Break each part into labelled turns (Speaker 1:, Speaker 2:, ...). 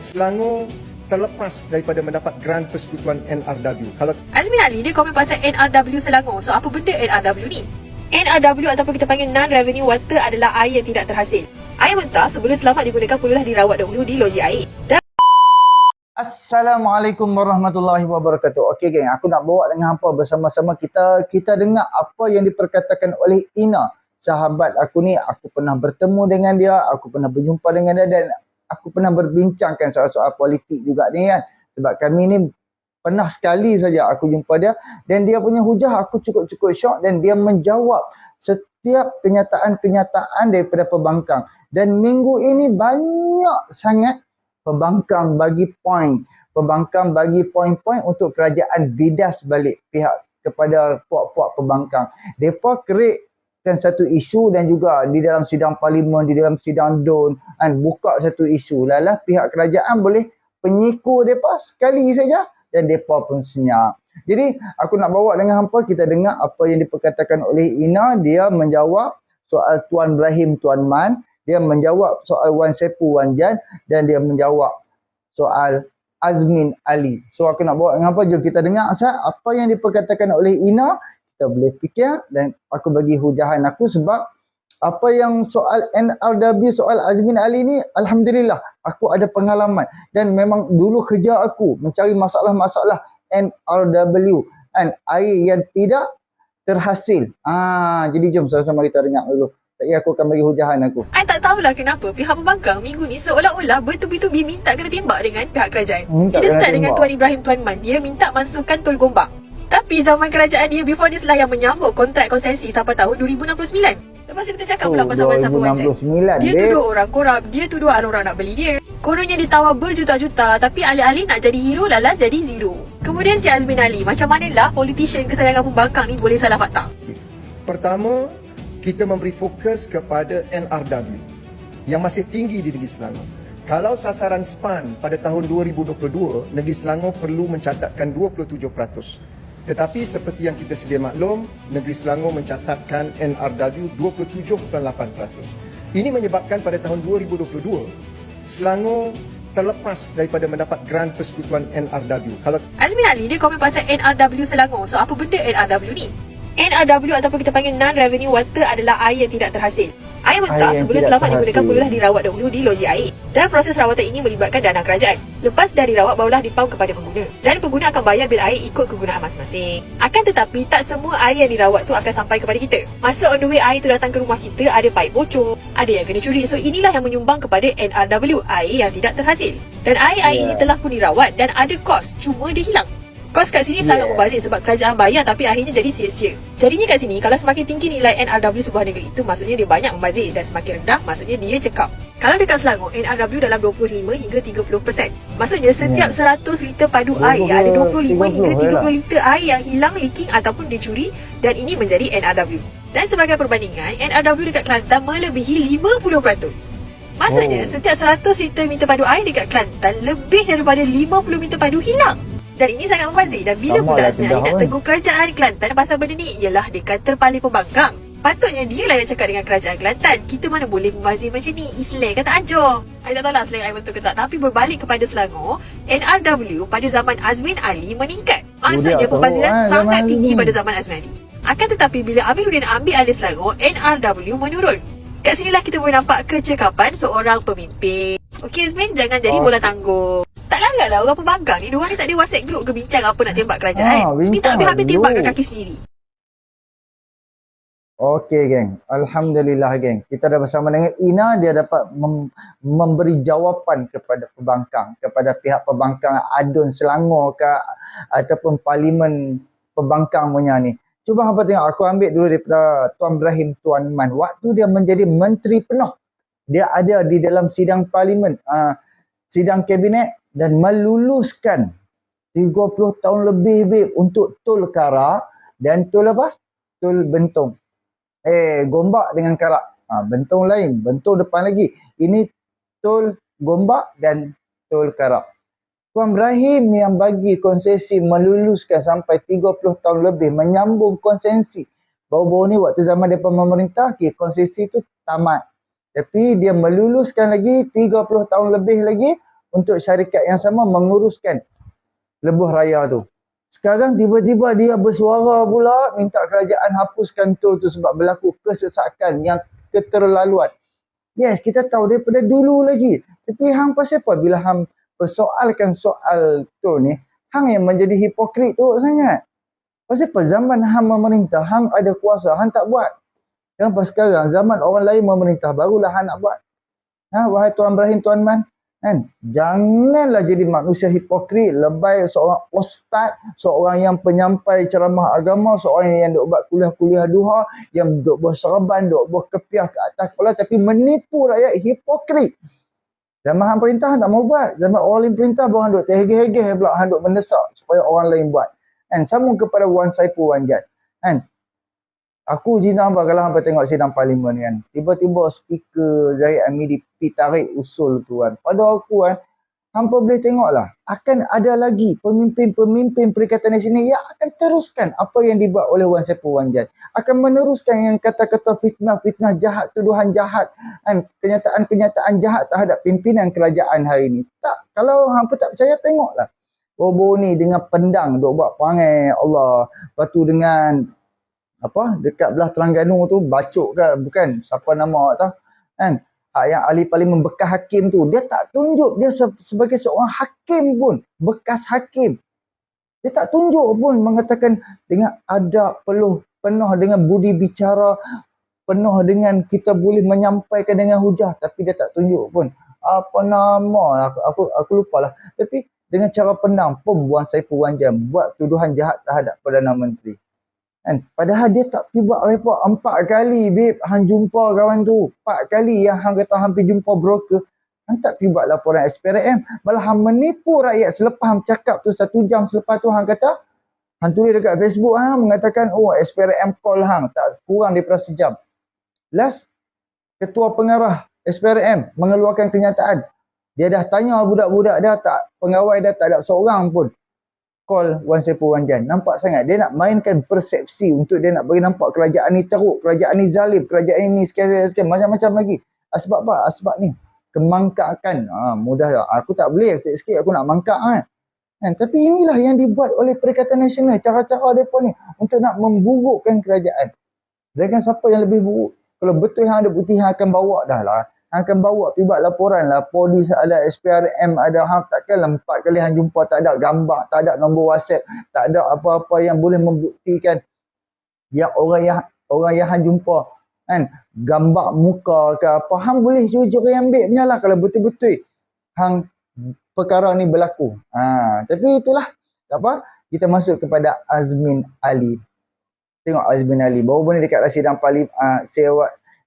Speaker 1: Selangor terlepas daripada mendapat grant persekutuan NRW. Kalau
Speaker 2: Azmin Ali dia komen pasal NRW Selangor. So apa benda NRW ni? NRW ataupun kita panggil non-revenue water adalah air yang tidak terhasil. Air mentah sebelum selamat digunakan perlulah dirawat dahulu di loji air. Dan
Speaker 3: Assalamualaikum warahmatullahi wabarakatuh. Okey geng, aku nak bawa dengan hampa bersama-sama kita dengar apa yang diperkatakan oleh Ina. Sahabat aku ni, aku pernah bertemu dengan dia, aku pernah berjumpa dengan dia dan aku pernah berbincangkan soal-soal politik juga ni kan. Sebab kami ni pernah sekali saja aku jumpa dia dan dia punya hujah aku cukup-cukup syok dan dia menjawab setiap kenyataan-kenyataan daripada pembangkang. Dan minggu ini banyak sangat pembangkang bagi poin. Pembangkang bagi poin-poin untuk kerajaan bidas balik pihak kepada puak-puak pembangkang. Mereka createkan satu isu dan juga di dalam sidang parlimen, di dalam sidang DUN, kan, buka satu isu. Lalah pihak kerajaan boleh penyiku mereka sekali saja dan mereka pun senyap. Jadi aku nak bawa dengan hampa kita dengar apa yang diperkatakan oleh Ina. Dia menjawab soal Tuan Ibrahim Tuan Man. Dia menjawab soal Wan Sepu Wan Jan dan dia menjawab soal Azmin Ali. So aku nak bawa dengan apa? Jom kita dengar asal apa yang diperkatakan oleh Ina. Kita boleh fikir dan aku bagi hujahan aku sebab apa yang soal NRW, soal Azmin Ali ni, Alhamdulillah aku ada pengalaman dan memang dulu kerja aku mencari masalah-masalah NRW dan air yang tidak terhasil. Jadi jom sama-sama kita dengar dulu. Aku akan bagi hujahan aku.
Speaker 2: I tak tahulah kenapa pihak pembangkang minggu ni seolah-olah bertubi-tubi minta kena tembak dengan pihak kerajaan. Kita start dengan Tuan Ibrahim Tuan Man. Dia minta mansuhkan Tol Gombak. Tapi zaman kerajaan dia before ni lah yang menyambut kontrak konsensi sampai tahun 2069. Lepas tu kita cakap pula pasal Wan Sepu Wan Jan. Dia tuduh orang korup, dia tuduh orang nak beli dia. Kononnya ditawar berjuta-juta tapi alih-alih nak jadi hero lalas jadi zero. Kemudian si Azmin Ali, macam manalah politician kesayangan pembangkang ni boleh salah fakta?
Speaker 1: pertama, kita memberi fokus kepada NRW yang masih tinggi di Negeri Selangor. Kalau sasaran SPAN pada tahun 2022, Negeri Selangor perlu mencatatkan 27%. Tetapi seperti yang kita sedia maklum, Negeri Selangor mencatatkan NRW 27.8%. Ini menyebabkan pada tahun 2022, Selangor terlepas daripada mendapat grant persekutuan NRW. Kalau
Speaker 2: Azmin Ali dia komen pasal NRW Selangor. So apa benda NRW ni? NRW ataupun kita panggil non-revenue water adalah air yang tidak terhasil. Air mentah sebelum selamat digunakan perlulah dirawat dahulu di loji air. Dan proses rawatan ini melibatkan dana kerajaan. Lepas dah dirawat barulah dipam kepada pengguna. Dan pengguna akan bayar bil air ikut kegunaan masing-masing. Akan tetapi tak semua air yang dirawat tu akan sampai kepada kita. Masa on the way air tu datang ke rumah kita, ada paip bocor, ada yang kena curi. So inilah yang menyumbang kepada NRW, air yang tidak terhasil. Dan air ini telah pun dirawat dan ada kos, cuma dia hilang. Kos kat sini sangat membazir sebab kerajaan bayar tapi akhirnya jadi sia-sia. Jadinya kat sini kalau semakin tinggi nilai NRW sebuah negeri itu maksudnya dia banyak membazir dan semakin rendah maksudnya dia cekap. Kalau dekat Selangor NRW dalam 25 hingga 30%. Maksudnya setiap 100 liter padu air ada 25 hingga 30 liter air yang hilang, leaking ataupun dicuri dan ini menjadi NRW. Dan sebagai perbandingan NRW dekat Kelantan melebihi 50%. Maksudnya setiap 100 liter minta padu air dekat Kelantan lebih daripada 50 minta padu hilang. Dan ini sangat membazir. Dan bila pula sebenarnya nak tegur kerajaan Kelantan pasal benda ni, ialah dekat terpaling pembangkang. Patutnya dia lah yang cakap dengan kerajaan Kelantan. Kita mana boleh membazir macam ni? Islam kan tak ajar. I tak tahu lah slang I betul ke tak. Tapi berbalik kepada Selangor, NRW pada zaman Azmin Ali meningkat. Maksudnya pembaziran sangat tinggi pada zaman Azmin Ali. Akan tetapi bila Amiruddin ambil alih Selangor, NRW menurun. Kat sinilah kita boleh nampak kecekapan seorang pemimpin. Okey Azmin, jangan jadi bola tanggung. Tak langgar lah orang pembangkang ni. Diorang ni tak ada WhatsApp group ke bincang apa nak tembak kerajaan. Ni tak habis-habis tembak kat kaki sendiri.
Speaker 3: Okey geng, Alhamdulillah geng. Kita dah bersama dengan Ina, dia dapat memberi jawapan kepada pembangkang, kepada pihak pembangkang ADUN Selangor ke ataupun parlimen pembangkang punya ni. Cuba hampa tengok, aku ambil dulu daripada Tuan Ibrahim Tuan Man. Waktu dia menjadi menteri penuh, dia ada di dalam sidang parlimen, sidang kabinet dan meluluskan 30 tahun lebih untuk tol Kara dan tol apa? Tol Bentong. Gombak dengan Karak. Bentong lain, Bentong depan lagi. Ini tol Gombak dan tol Karak. Tuan Ibrahim yang bagi konsesi meluluskan sampai 30 tahun lebih, menyambung konsesi. Baru-baru ni waktu zaman depan memerintah, konsesi tu tamat. Tapi dia meluluskan lagi 30 tahun lebih lagi untuk syarikat yang sama menguruskan lebuh raya tu. Sekarang tiba-tiba dia bersuara pula minta kerajaan hapuskan tol tu sebab berlaku kesesakan yang keterlaluan. Yes, kita tahu daripada dulu lagi. Tapi hang pasal apa bila hang persoalkan soal tol ni, hang yang menjadi hipokrit tu sangat. Pasal apa zaman hang memerintah, hang ada kuasa, hang tak buat. Kenapa sekarang zaman orang lain memerintah barulah hang nak buat? Wahai Tuan Ibrahim, Tuan Man, kan? Janganlah jadi manusia hipokrit, lebay seorang ustaz, seorang yang penyampai ceramah agama, seorang yang duk buat kuliah-kuliah duha, yang duk buat serban, duk buat kepiah ke atas kepala tapi menipu rakyat, hipokrit. Zaman hang perintah hang tak mau buat, zaman orang lain perintah baru hang duk terhegeh-hegeh pula, hang duk mendesak supaya orang lain buat. Kan sama kepada Wan Saiful Wan Jad. Kan? Aku Jina hamba kalau hamba tengok sidang parlimen ni kan. Tiba-tiba speaker Zahid Hamidi pi tarik usul tu kan. Pada aku kan, hamba boleh tengoklah. Akan ada lagi pemimpin-pemimpin Perikatan Nasional yang akan teruskan apa yang dibuat oleh Wan Saiful Wan Jad. Akan meneruskan yang kata-kata fitnah-fitnah jahat, tuduhan jahat, kan? Kenyataan-kenyataan jahat terhadap pimpinan kerajaan hari ini. Tak, kalau hamba tak percaya tengoklah. Bobo ni dengan pedang duk buat perangai Allah. Lepas tu dengan dekat belah Terengganu tu bacok ke bukan siapa nama tak kan, yang ahli parlimen bekas hakim tu dia tak tunjuk dia sebagai seorang hakim pun, bekas hakim. Dia tak tunjuk pun mengatakan dengan adab, penuh dengan budi bicara, penuh dengan kita boleh menyampaikan dengan hujah, tapi dia tak tunjuk pun apa nama aku lupalah, tapi dengan cara pedang pun Wan Saiful Wan Jad buat tuduhan jahat terhadap Perdana Menteri. Kan? Padahal dia tak pergi buat report 4 kali, babe. Hang jumpa kawan tu. 4 kali yang hang kata hampir jumpa broker. Hang tak pergi buat laporan SPRM. Malah hang menipu rakyat selepas hang cakap tu 1 jam selepas tu hang kata, hang tulis dekat Facebook hang mengatakan, SPRM call hang. Tak kurang daripada sejam. Last, ketua pengarah SPRM mengeluarkan kenyataan. Dia dah tanya budak-budak dah tak, pengawal dah tak ada seorang pun call Wan Saiful Wan Jad. Nampak sangat dia nak mainkan persepsi untuk dia nak bagi nampak kerajaan ni teruk, kerajaan ni zalim, kerajaan ni sekian macam-macam lagi. Sebab apa? Sebab ni kemangkakan. Mudah. Aku tak boleh sikit-sikit aku nak mangkak kan. Tapi inilah yang dibuat oleh Perikatan Nasional, cara-cara depa ni untuk nak memburukkan kerajaan. Dengan siapa yang lebih buruk? Kalau betul yang ada bukti yang akan bawa dah lah. Akan bawa pergi buat laporan lah. Polis ada, SPRM ada. Takkanlah 4 kali hang jumpa tak ada gambar, tak ada nombor WhatsApp, tak ada apa-apa yang boleh membuktikan yang orang yang hang jumpa kan, gambar muka ke apa, hang boleh jujur yang ambil punya lah kalau betul-betul hang perkara ni berlaku. Tapi itulah apa, kita masuk kepada Azmin Ali. Tengok Azmin Ali baru ni dekat sidang parlimen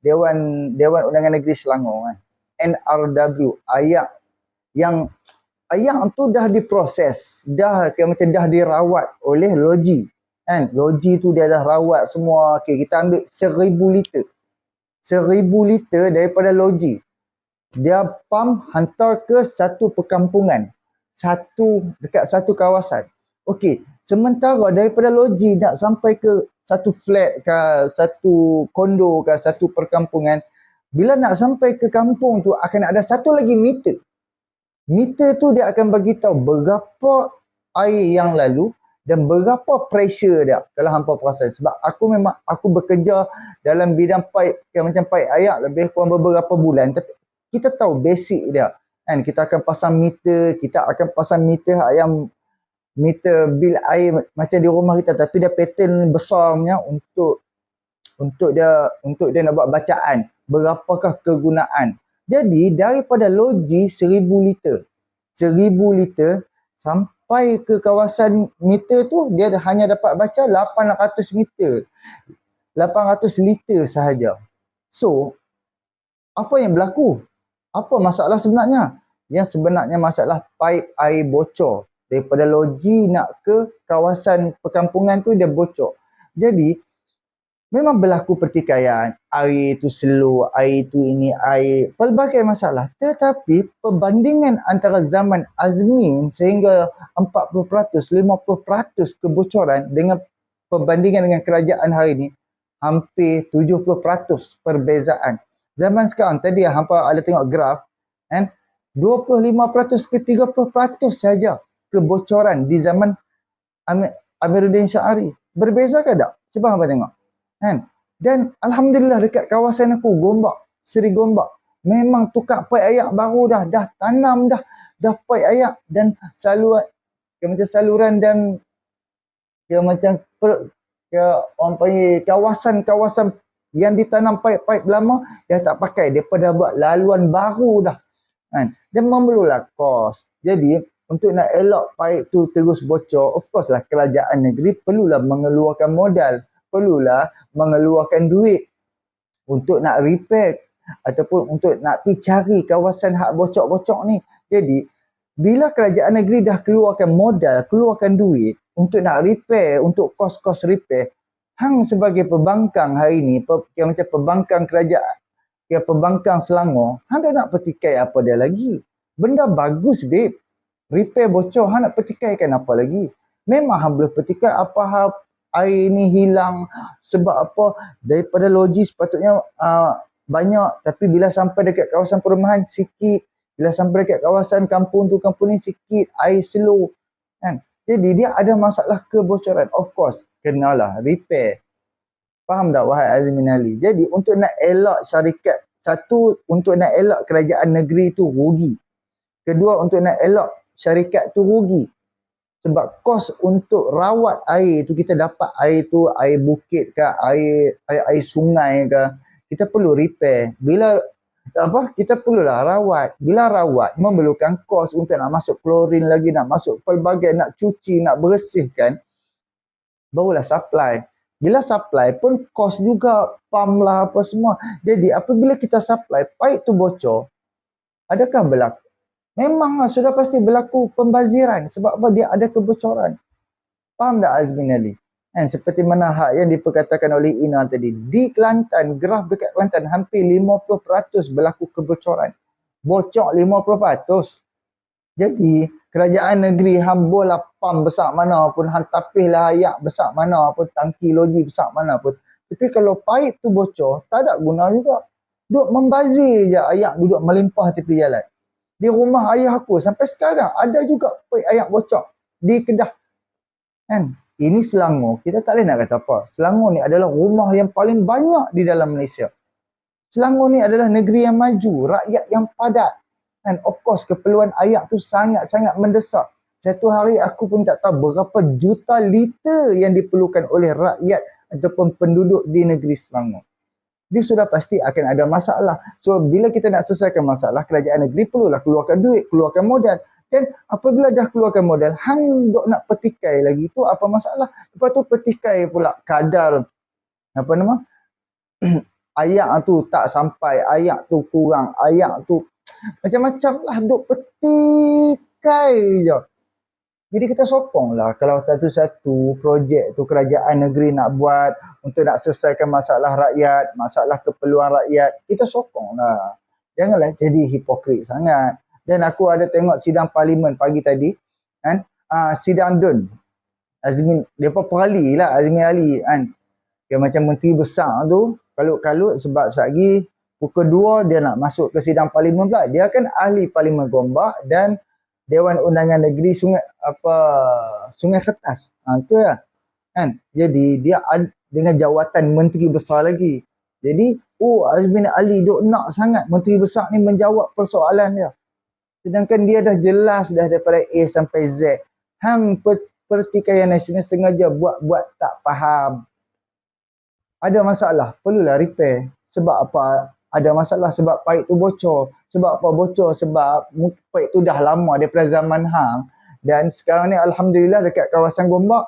Speaker 3: Dewan Undangan Negeri Selangor kan. NRW ayat tu dah diproses, dah macam dah dirawat oleh loji kan. Loji tu dia dah rawat semua. Kita ambil 1000 liter. 1000 liter daripada loji. Dia pump hantar ke satu perkampungan. Dekat satu kawasan. Sementara daripada loji nak sampai ke satu flat ke, satu kondo ke, satu perkampungan, bila nak sampai ke kampung tu akan ada satu lagi meter. Meter tu dia akan bagi tahu berapa air yang lalu dan berapa pressure dia. Kalau hampa perasan, sebab aku bekerja dalam bidang pipe, macam pipe air lebih kurang beberapa bulan, tapi kita tahu basic dia kan. Kita akan pasang meter, kita akan pasang meter yang meter bil air macam di rumah kita, tapi dia pattern besarnya untuk dia nak buat bacaan berapakah kegunaan. Jadi daripada loji 1000 liter sampai ke kawasan meter tu dia hanya dapat baca 800 meter, 800 liter sahaja. So apa yang berlaku? Apa masalah sebenarnya? Yang sebenarnya masalah pipe air bocor. Daripada loji nak ke kawasan perkampungan tu dia bocor. Jadi memang berlaku pertikaian. Air tu slow, air tu ini, air pelbagai masalah. Tetapi perbandingan antara zaman Azmin sehingga 40%, 50% kebocoran dengan perbandingan dengan kerajaan hari ini, hampir 70% perbezaan. Zaman sekarang, tadi hampa ada tengok graf kan? 25% ke 30% saja kebocoran di zaman Amiruddin Syari. Berbeza ke tak? Cuba abang tengok. Kan? Dan Alhamdulillah dekat kawasan aku, Gombak, Seri Gombak, memang tukar paip air baru dah tanam dah paip air dan saluran, macam saluran dan macam orang panggil kawasan-kawasan yang ditanam paip-paip lama dah tak pakai, depa dah buat laluan baru dah. Kan? Dan memerlulah kos. Jadi untuk nak elak paip tu terus bocor, of course lah kerajaan negeri perlulah mengeluarkan modal, perlulah mengeluarkan duit untuk nak repair ataupun untuk nak pergi cari kawasan hak bocor-bocor ni. Jadi bila kerajaan negeri dah keluarkan modal, keluarkan duit untuk nak repair, untuk kos-kos repair, hang sebagai pembangkang hari ni, yang macam pembangkang kerajaan, yang pembangkang Selangor, hang dah nak petikai apa dia lagi? Benda bagus, babe. Repair bocor, hang nak petikaikan apa lagi? Memang hang boleh petikai apa hal air ni hilang sebab apa, daripada logis patutnya banyak, tapi bila sampai dekat kawasan perumahan sikit, bila sampai dekat kawasan kampung ni sikit, air slow. Kan? Jadi dia ada masalah kebocoran. Of course, kenalah repair. Faham tak wahai Azmin Ali? Jadi untuk nak elak syarikat, satu, untuk nak elak kerajaan negeri tu rugi. Kedua, untuk nak elak syarikat tu rugi. Sebab kos untuk rawat air tu, kita dapat air tu, air bukit ke, air sungai ke, kita perlu repair. Bila kita perlulah rawat. Bila rawat, memerlukan kos untuk nak masuk klorin lagi, nak masuk pelbagai, nak cuci, nak bersihkan, barulah supply. Bila supply pun kos juga, pump lah apa semua. Jadi apabila kita supply, paip tu bocor, adakah berlaku? Memang sudah pasti berlaku pembaziran. Sebab apa? Dia ada kebocoran. Faham tak Azmin Ali? Kan, seperti mana hak yang diperkatakan oleh Ina tadi. Di Kelantan, graf dekat Kelantan, hampir 50% berlaku kebocoran. Bocor 50%. Jadi, kerajaan negeri hamburlah pam besar mana pun, tapihlah ayak besar mana pun, tangki loji besar mana pun. Tapi kalau paip tu bocor, tak ada guna juga. Duk membazir je ayak duduk melimpah tepi jalan. Di rumah ayah aku sampai sekarang ada juga paip ayak bocor di Kedah. Kan? Ini Selangor, kita tak boleh nak kata apa. Selangor ni adalah rumah yang paling banyak di dalam Malaysia. Selangor ni adalah negeri yang maju, rakyat yang padat. And of course, keperluan air tu sangat-sangat mendesak. Satu hari aku pun tak tahu berapa juta liter yang diperlukan oleh rakyat ataupun penduduk di negeri Selangor. Dia sudah pasti akan ada masalah. So, bila kita nak selesaikan masalah, kerajaan negeri perlulah keluarkan duit, keluarkan modal. Dan apabila dah keluarkan modal, hang dok nak petikai lagi, tu apa masalah? Lepas tu petikai pula kadar, ayak tu tak sampai, ayak tu kurang, ayak tu macam-macam lah, duk petikai je. Jadi kita sokonglah kalau satu-satu projek tu kerajaan negeri nak buat untuk nak selesaikan masalah rakyat, masalah keperluan rakyat, kita sokonglah. Janganlah jadi hipokrit sangat. Dan aku ada tengok sidang parlimen pagi tadi, kan? Sidang DUN. Azmin, depa perali lah Azmin Ali, kan? Dia macam menteri besar tu, kalut-kalut sebab lagi pukul 2 dia nak masuk ke sidang parlimen pula. Dia kan ahli parlimen Gombak dan Dewan Undangan Negeri Sungai Kertas. Itu lah. Kan? Jadi dia dengan jawatan menteri besar lagi. Jadi, Azmin Ali duk nak sangat menteri besar ni menjawab persoalan dia. Sedangkan dia dah jelas dah daripada A sampai Z. Hang Pertikaian Nasional sengaja buat-buat tak faham. Ada masalah, perlulah repair. Sebab apa? Ada masalah sebab paip tu bocor. Sebab apa bocor? Sebab paip tu dah lama daripada zaman hang. Dan sekarang ni Alhamdulillah dekat kawasan Gombak,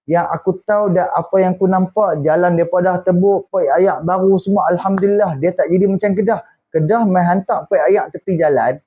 Speaker 3: yang aku tahu dah apa yang aku nampak, jalan daripada dah tebuk, paip ayak baru semua. Alhamdulillah, dia tak jadi macam Kedah. Kedah main hantar paip ayak tepi jalan.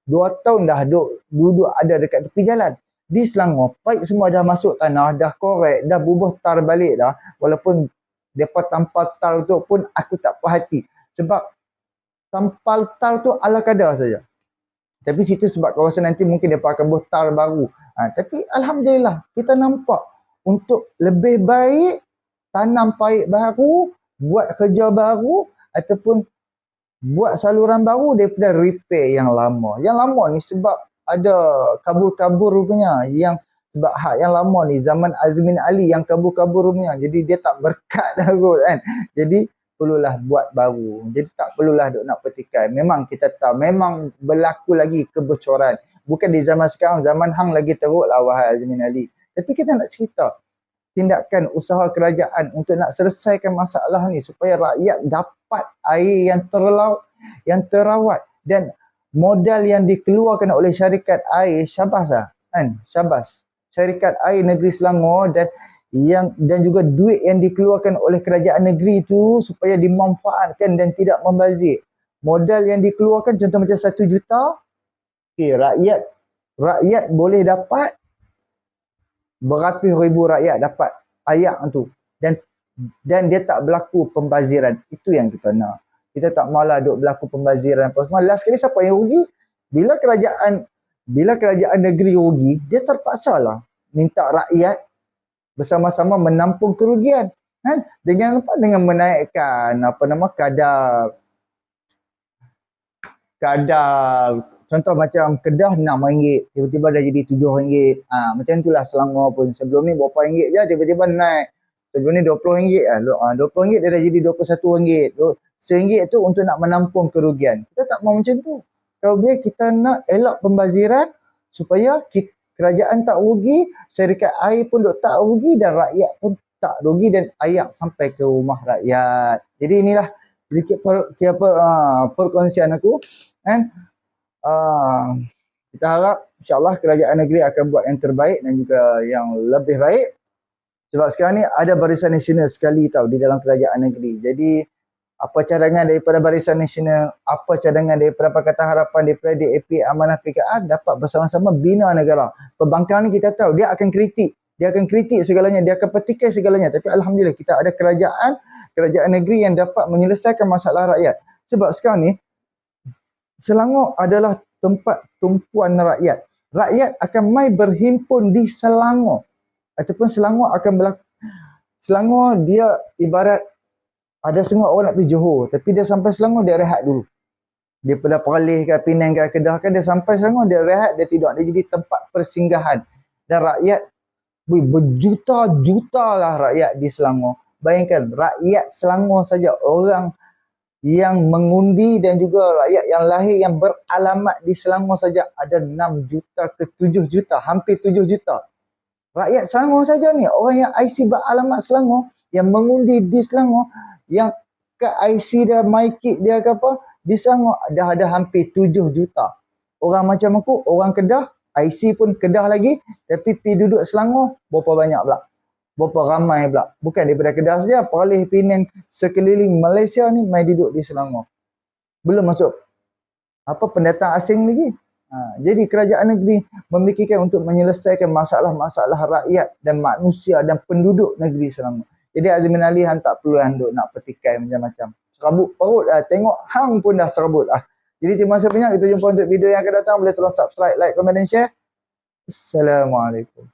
Speaker 3: 2 tahun dah duduk ada dekat tepi jalan. Di Selangor, paip semua dah masuk tanah, dah korek, dah bubuh tar balik dah. Walaupun mereka tampal tar tu pun aku tak puas hati. Sebab tampal tar tu ala kadar saja. Tapi situ sebab kawasan nanti mungkin mereka akan bubuh tar baru. Tapi Alhamdulillah, kita nampak untuk lebih baik tanam paip baru, buat kerja baru ataupun buat saluran baru daripada repair yang lama. Yang lama ni sebab ada kabur-kabur rupanya, yang sebab hak yang lama ni zaman Azmin Ali yang kabur-kabur rupanya. Jadi dia tak berkat dah kot kan. Jadi perlulah buat baru. Jadi tak perlulah duk nak petikai. Memang kita tahu, memang berlaku lagi kebocoran. Bukan di zaman sekarang, zaman hang lagi teruk lah wahai Azmin Ali. Tapi kita nak cerita tindakan usaha kerajaan untuk nak selesaikan masalah ni supaya rakyat dapat air yang terawat dan modal yang dikeluarkan oleh syarikat air syabas lah kan, syabas syarikat air negeri Selangor dan juga duit yang dikeluarkan oleh kerajaan negeri itu supaya dimanfaatkan dan tidak membazir. Modal yang dikeluarkan contoh macam 1 juta, rakyat boleh dapat beratus ribu rakyat dapat ayak tu, dan dia tak berlaku pembaziran. Itu yang kita nak. Kita tak malah duk berlaku pembaziran apa semua. Last sekali siapa yang rugi? Bila kerajaan negeri rugi, dia terpaksa lah minta rakyat bersama-sama menampung kerugian kan, dengan menaikkan kadar contoh macam Kedah RM6, tiba-tiba dah jadi RM7. Macam itulah Selangor pun. Sebelum ni berapa ringgit je, tiba-tiba naik. Sebelum ni RM20 lah. RM20 dia dah jadi RM21. RM1 tu untuk nak menampung kerugian. Kita tak mau macam tu. Kalau boleh kita nak elak pembaziran supaya kerajaan tak rugi, syarikat air pun tak rugi dan rakyat pun tak rugi dan air sampai ke rumah rakyat. Jadi inilah sedikit perkongsian aku kan. Kita harap insyaAllah kerajaan negeri akan buat yang terbaik dan juga yang lebih baik. Sebab sekarang ni ada Barisan Nasional sekali tau di dalam kerajaan negeri. Jadi apa cadangan daripada Barisan Nasional, apa cadangan daripada Pakatan Harapan, daripada DAP, Amanah PKR dapat bersama-sama bina negara. Perbankan ni kita tahu dia akan kritik. Dia akan kritik segalanya, dia akan petikai segalanya. Tapi Alhamdulillah kita ada kerajaan negeri yang dapat menyelesaikan masalah rakyat. Sebab sekarang ni Selangor adalah tempat tumpuan rakyat. Rakyat akan mai berhimpun di Selangor. Ataupun Selangor akan berlaku. Selangor dia ibarat ada setengah orang nak pergi Johor. Tapi dia sampai Selangor dia rehat dulu. Dia pada Perlis ke Penang ke Kedah kan, dia sampai Selangor dia rehat, dia tidur. Dia jadi tempat persinggahan. Dan rakyat, berjuta-juta lah rakyat di Selangor. Bayangkan rakyat Selangor saja, orang yang mengundi dan juga rakyat yang lahir yang beralamat di Selangor saja ada 6 juta ke 7 juta, hampir 7 juta. Rakyat Selangor saja ni, orang yang IC beralamat Selangor, yang mengundi di Selangor, yang ke IC dia, MyKit dia ke apa, di Selangor dah ada hampir 7 juta. Orang macam aku, orang Kedah, IC pun Kedah lagi, tapi pergi duduk Selangor, berapa banyak pula? Berapa ramai pula? Bukan daripada Kedah saja, Perlis, Penang, sekeliling Malaysia ni mai duduk di Selangor. Belum masuk pendatang asing lagi. Jadi kerajaan negeri memikirkan untuk menyelesaikan masalah-masalah rakyat dan manusia dan penduduk negeri Selangor. Jadi Azmin Ali hang tak perlu nak petikai macam-macam. Serabut perut lah. Tengok hang pun dah serabut lah. Jadi terima kasih banyak. Kita jumpa untuk video yang akan datang. Boleh tolong subscribe, like, komen dan share. Assalamualaikum.